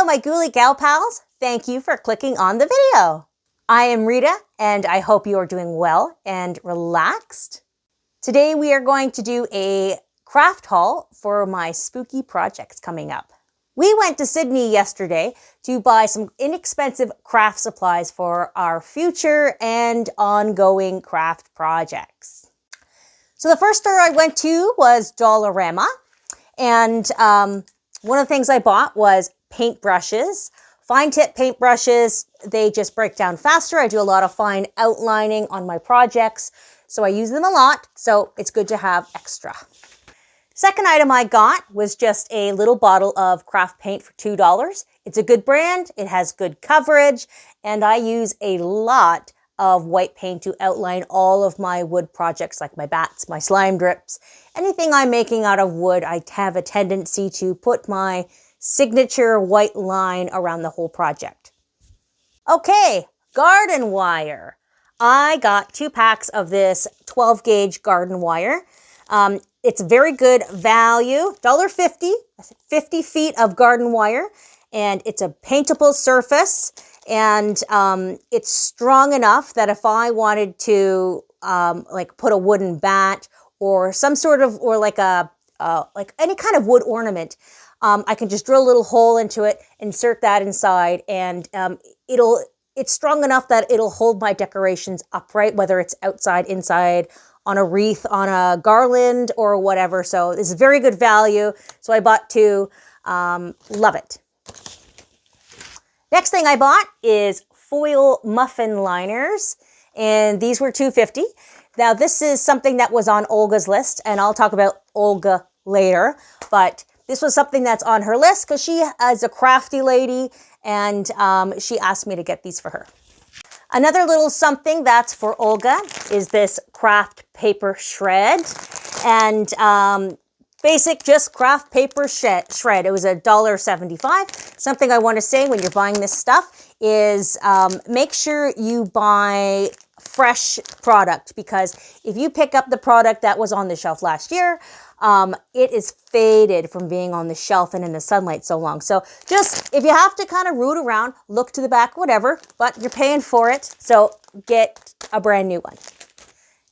my Ghoulie Gal Pals. Thank you for clicking on the video. I am Rita, and I hope you are doing well and relaxed. Today we are going to do a craft haul for my spooky projects coming up. We went to Sydney yesterday to buy some inexpensive craft supplies for our future and ongoing craft projects. So the first store I went to was Dollarama, and one of the things I bought was paintbrushes. Fine tip paintbrushes, they just break down faster. I do a lot of fine outlining on my projects, so I use them a lot, so it's good to have extra. Second item I got was just a little bottle of craft paint for $2. It's a good brand, it has good coverage, and I use a lot of white paint to outline all of my wood projects like my bats, my slime drips. Anything I'm making out of wood, I have a tendency to put my signature white line around the whole project. Okay, garden wire. I got 2 packs of this 12 gauge garden wire. It's very good value, $1.50, 50 feet of garden wire, and it's a paintable surface, and it's strong enough that if I wanted to like put a wooden bat or some sort of, or like any kind of wood ornament, I can just drill a little hole into it, insert that inside, and it's strong enough that it'll hold my decorations upright, whether it's outside, inside, on a wreath, on a garland, or whatever. So this is very good value. So I bought 2. Love it. Next thing I bought is foil muffin liners, and these were $2.50. Now this is something that was on Olga's list, and I'll talk about Olga later, but this was something that's on her list because she is a crafty lady, and she asked me to get these for her. Another little something that's for Olga is this craft paper shred, and basic just craft paper shred. It was $1.75. Something I want to say when you're buying this stuff is make sure you buy fresh product, because if you pick up the product that was on the shelf last year, it is faded from being on the shelf and in the sunlight so long. So just, if you have to kind of root around, look to the back, whatever, but you're paying for it, so get a brand new one.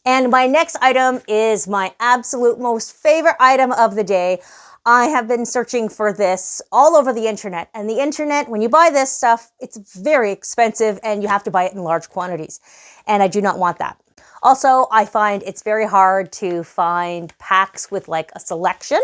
And my next item is my absolute most favorite item of the day. I have been searching for this all over the internet, and the internet, when you buy this stuff, it's very expensive and you have to buy it in large quantities, and I do not want that. Also, I find it's very hard to find packs with like a selection,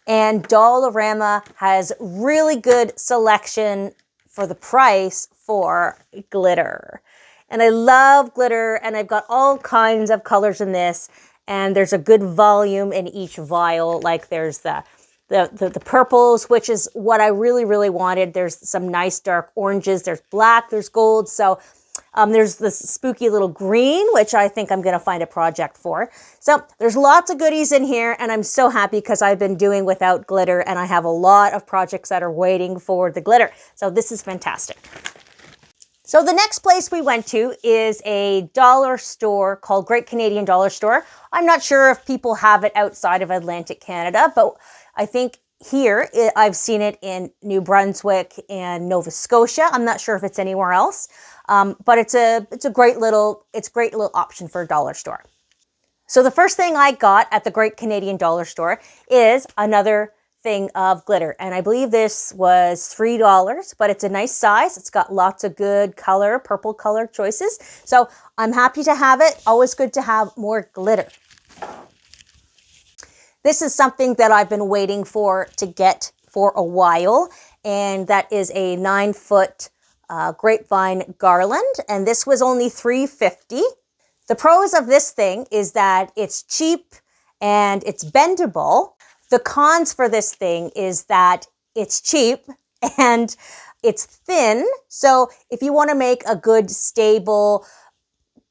and Dollarama has really good selection for the price for glitter. And I love glitter, and I've got all kinds of colors in this, and there's a good volume in each vial. Like there's the purples, which is what I really, really wanted. There's some nice dark oranges, there's black, there's gold. So there's this spooky little green, which I think I'm going to find a project for. So there's lots of goodies in here, and I'm so happy because I've been doing without glitter, and I have a lot of projects that are waiting for the glitter. So this is fantastic. So the next place we went to is a dollar store called Great Canadian Dollar Store. I'm not sure if people have it outside of Atlantic Canada, but I think here I've seen it in New Brunswick and Nova Scotia. I'm not sure if it's anywhere else, but it's a great little option for a dollar store. So the first thing I got at the Great Canadian Dollar Store is another thing of glitter, and I believe this was $3, but it's a nice size. It's got lots of good color, purple color choices, so I'm happy to have it. Always good to have more glitter. This is something that I've been waiting for to get for a while, and that is a 9-foot grapevine garland, and this was only $3.50. The pros of this thing is that it's cheap and it's bendable. The cons for this thing is that it's cheap and it's thin. So if you want to make a good, stable,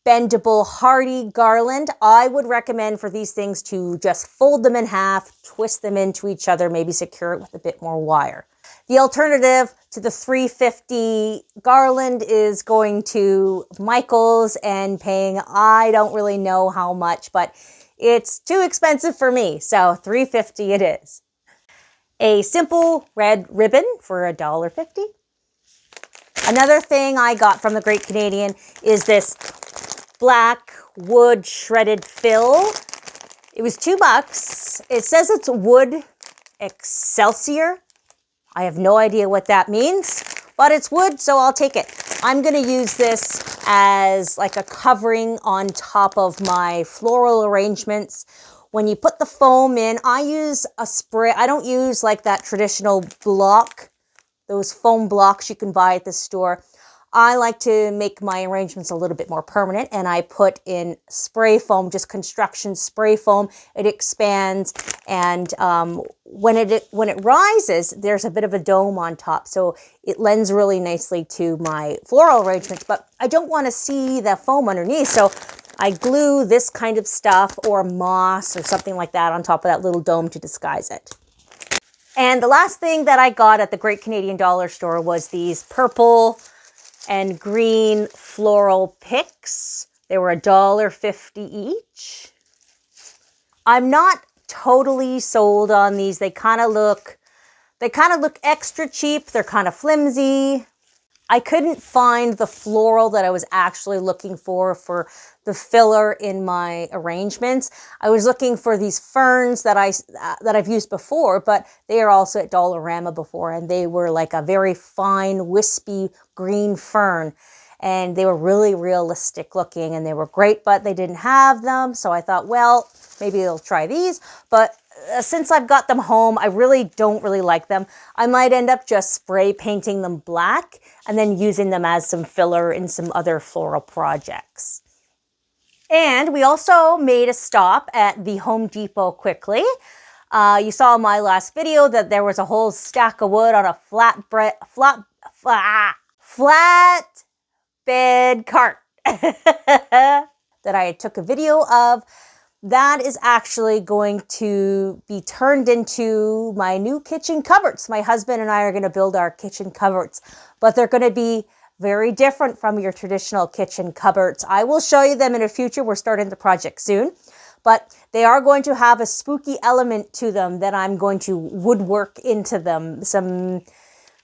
bendable, hardy garland, I would recommend for these things to just fold them in half, twist them into each other, maybe secure it with a bit more wire. The alternative to the $3.50 garland is going to Michael's and paying, I don't really know how much, but it's too expensive for me, so $3.50 it is. A simple red ribbon for $1.50. Another thing I got from the Great Canadian is this black wood shredded fill. It was $2. It says it's wood Excelsior. I have no idea what that means, but it's wood, so I'll take it. I'm going to use this as like a covering on top of my floral arrangements. When you put the foam in, I use a spray. I don't use like that traditional block, those foam blocks you can buy at the store. I like to make my arrangements a little bit more permanent, and I put in spray foam, just construction spray foam. It expands, and when it rises, there's a bit of a dome on top, so it lends really nicely to my floral arrangements. But I don't want to see the foam underneath, so I glue this kind of stuff or moss or something like that on top of that little dome to disguise it. And the last thing that I got at the Great Canadian Dollar Store was these purple and green floral picks. They were $1.50 each. I'm not totally sold on these. They kind of look extra cheap. They're kind of flimsy. I couldn't find the floral that I was actually looking for the filler in my arrangements. I was looking for these ferns that I've used before, but they are also at Dollarama before, and they were like a very fine, wispy green fern, and they were really realistic looking, and they were great, but they didn't have them, so I thought, well, maybe they'll try these, but since I've got them home, I don't really like them. I might end up just spray painting them black and then using them as some filler in some other floral projects. And we also made a stop at the Home Depot quickly. You saw in my last video that there was a whole stack of wood on a flatbed cart that I took a video of. That is actually going to be turned into my new kitchen cupboards. My husband and I are going to build our kitchen cupboards, but they're going to be very different from your traditional kitchen cupboards. I will show you them in the future. We're starting the project soon, but they are going to have a spooky element to them that I'm going to woodwork into them, some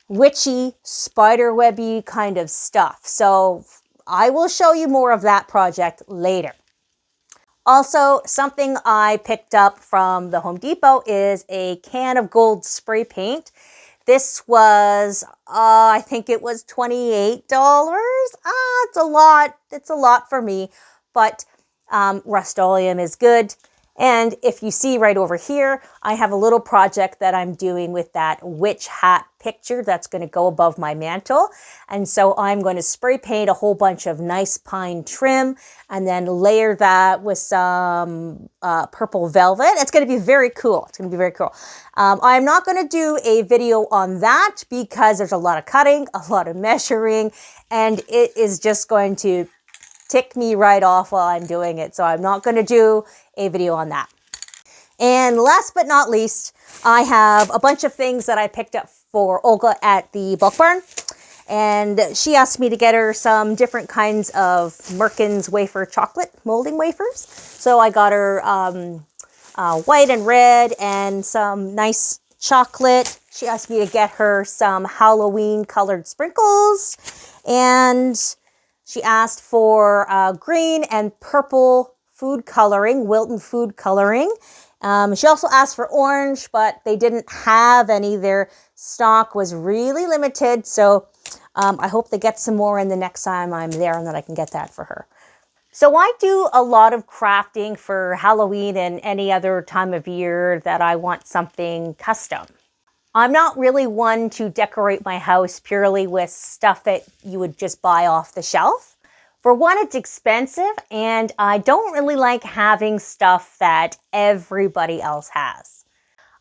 witchy, spiderwebby kind of stuff. So I will show you more of that project later. Also, something I picked up from the Home Depot is a can of gold spray paint. This was, I think it was $28. It's a lot. It's a lot for me, but Rust-Oleum is good. And if you see right over here, I have a little project that I'm doing with that witch hat picture that's going to go above my mantle. And so I'm going to spray paint a whole bunch of nice pine trim and then layer that with some purple velvet. It's going to be very cool. It's going to be very cool. I'm not going to do a video on that because there's a lot of cutting, a lot of measuring, and it is just going to tick me right off while I'm doing it. So I'm not going to do a video on that. And last but not least, I have a bunch of things that I picked up for Olga at the Bulk Barn. And she asked me to get her some different kinds of Merkins wafer chocolate molding wafers. So I got her white and red and some nice chocolate. She asked me to get her some Halloween colored sprinkles. And she asked for green and purple food coloring, Wilton food coloring. She also asked for orange, but they didn't have any. Their stock was really limited. So I hope they get some more in the next time I'm there and that I can get that for her. So I do a lot of crafting for Halloween and any other time of year that I want something custom. I'm not really one to decorate my house purely with stuff that you would just buy off the shelf. For one, it's expensive, and I don't really like having stuff that everybody else has.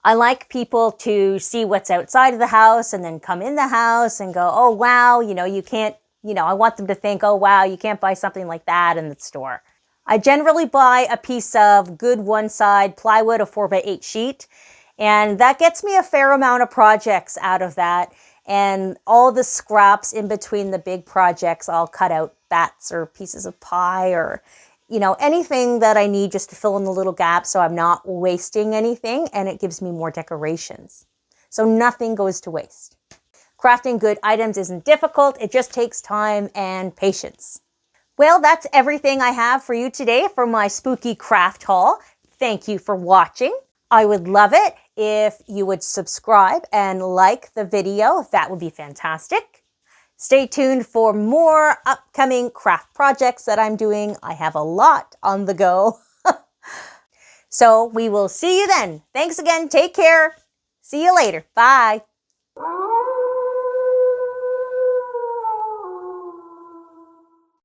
I like people to see what's outside of the house and then come in the house and go, oh, wow, you can't, I want them to think, oh, wow, you can't buy something like that in the store. I generally buy a piece of good one-side plywood, a 4x8 sheet, and that gets me a fair amount of projects out of that. And all the scraps in between the big projects, I'll cut out bats or pieces of pie or, anything that I need just to fill in the little gaps so I'm not wasting anything, and it gives me more decorations. So nothing goes to waste. Crafting good items isn't difficult. It just takes time and patience. Well, that's everything I have for you today for my spooky craft haul. Thank you for watching. I would love it if you would subscribe and like the video. That would be fantastic. Stay tuned for more upcoming craft projects that I'm doing. I have a lot on the go. So we will see you then. Thanks again. Take care. See you later. Bye.